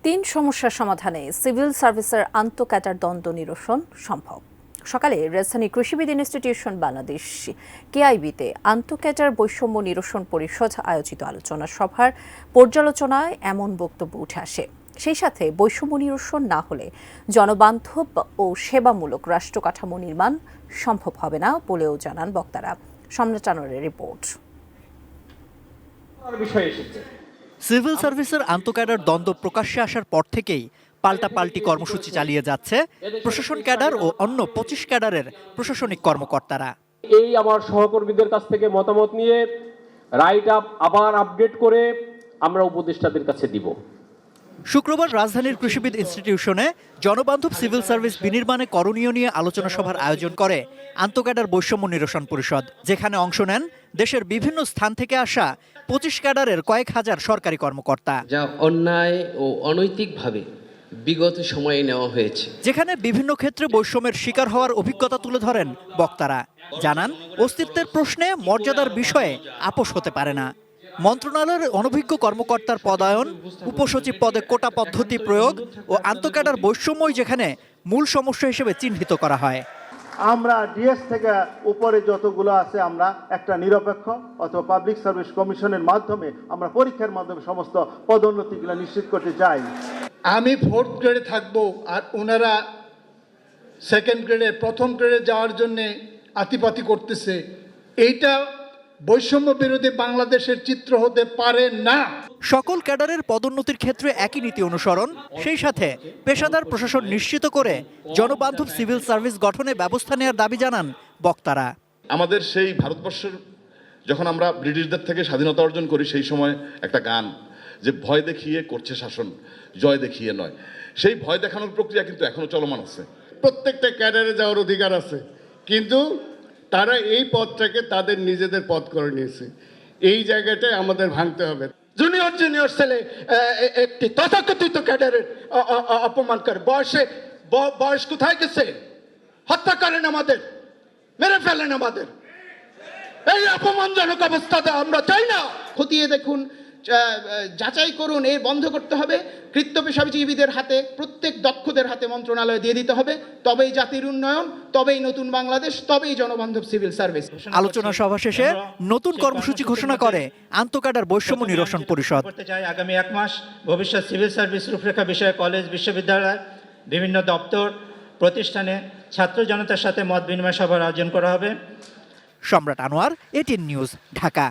তিন সমস্যার সমাধানে সিভিল সার্ভিসের আন্তঃক্যাডার দ্বন্দ্ব নিরসন সম্ভব। সকালে রাজধানী কৃষিবিদ ইনস্টিটিউশন বাংলাদেশ কেআইবিতে আন্তঃক্যাডার বৈষম্য নিরসন পরিষদ আয়োজিত আলোচনা সভার পর্যালোচনায় এমন বক্তব্য উঠে আসে। সেই সাথে বৈষম্য নিরসন না হলে জনবান্ধব ও সেবামূলক রাষ্ট্র কাঠামো নির্মাণ সম্ভব হবে না বলেও জানান বক্তারা। সম্রাট আনোয়ারের রিপোর্ট। সিভিল সার্ভিসের আন্তঃক্যাডার দ্বন্দ্ব প্রকাশ্যে আসার পর থেকেই পাল্টাপাল্টি কর্মসূচি চালিয়ে যাচ্ছে প্রশাসন ক্যাডার ও অন্য 25 ক্যাডারের প্রশাসনিক কর্মকর্তারা। এই আমার সহকর্মীদের কাছ থেকে মতামত নিয়ে রাইট আপ আবার আপডেট করে আমরা উপদেষ্টাদের কাছে দিব। শুক্রবার রাজধানীর কৃষিবিদ ইনস্টিটিউশনে জনবান্ধব সিভিল সার্ভিস বিনির্মাণে করণীয় নিয়ে আলোচনা সভার আয়োজন করে আন্তঃক্যাডার বৈষম্য নিরসন পরিষদ, যেখানে অংশ নেন দেশের বিভিন্ন স্থান থেকে আসা 25 ক্যাডারের কয়েক হাজার সরকারি কর্মকর্তা। যা অন্যায় ও অনৈতিকভাবে বিগত সময়ে নেওয়া হয়েছে, যেখানে বিভিন্ন ক্ষেত্রে বৈষম্যের শিকার হওয়ার অভিজ্ঞতা তুলে ধরেন বক্তারা। জানান, অস্তিত্বের প্রশ্নে মর্যাদার বিষয়ে আপোষ হতে পারে না। মন্ত্রণালয়ের অনভিজ্ঞ কর্মকর্তার পদায়ন, উপসচিব পদে কোটা পদ্ধতি প্রয়োগ ও আন্তঃক্যাডার বৈষম্যই যেখানে মূল সমস্যা হিসেবে চিহ্নিত করা হয়। আমরা ডিএস থেকে উপরে যতগুলো আছে আমরা একটা নিরপেক্ষ অথবা পাবলিক সার্ভিস কমিশনের মাধ্যমে আমরা পরীক্ষার মাধ্যমে সমস্ত পদোন্নতিগুলো নিশ্চিত করতে চাই। আমি 4th গ্রেডে থাকবো আর ওনারা 2nd গ্রেডে, প্রথম গ্রেডে যাওয়ার জন্য আতিপাতি করতেছে। এইটা বৈষম্য বিরোধী বাংলাদেশের চিত্র হতে পারে না। সকল ক্যাডারের পদোন্নতির ক্ষেত্রে একই নীতি অনুসরণ, সেই সাথে পেশাদার প্রশাসন নিশ্চিত করে জনবান্ধব সিভিল সার্ভিস গঠনে ব্যবস্থা নেওয়ার দাবি জানান বক্তারা। আমাদের সেই ভারতবর্ষের যখন আমরা ব্রিটিশদের থেকে স্বাধীনতা অর্জন করি, সেই সময় একটা গান যে ভয় দেখিয়ে করছে শাসন, জয় দেখিয়ে নয়, সেই ভয় দেখানোর প্রক্রিয়া কিন্তু এখনো চলমান আছে। প্রত্যেকটা ক্যাডারে যাওয়ার অধিকার আছে, কিন্তু তারা এই পদটাকে তাদের নিজেদের পদ করে নিয়েছে। এই জায়গাটায় আমাদের ভাঙতে হবে। জুনিয়র ছেলে একটি তথাকথিত ক্যাডারের অপমান করে, বয়স কোথায় গেছে? হত্যা করেন আমাদের, মেরে ফেলেন আমাদের। এই অপমানজনক অবস্থাতে আমরা চাই না। খতিয়ে দেখুন, যাচাই করুন, এর বন্ধ করতে হবে। কৃত্য পেশাজীবীদের হাতে, প্রত্যেক দক্ষদের হাতে মন্ত্রণালয় দিয়ে দিতে হবে। তবেই জাতির উন্নয়ন, তবেই নতুন বাংলাদেশ, তবেই জনবান্ধব সিভিল সার্ভিস। আলোচনা সভা শেষে নতুন কর্মসূচি ঘোষণা করে আন্তঃক্যাডার বৈষম্য নিরসন পরিষদ। আগামী 1 মাস ভবিষ্যৎ সিভিল সার্ভিস রূপরেখা বিষয়ে কলেজ, বিশ্ববিদ্যালয়, বিভিন্ন দপ্তর, প্রতিষ্ঠানে ছাত্র জনতার সাথে মত বিনিময় সভার আয়োজন করা হবে। সম্রাট আনোয়ার, 18 নিউজ, ঢাকা।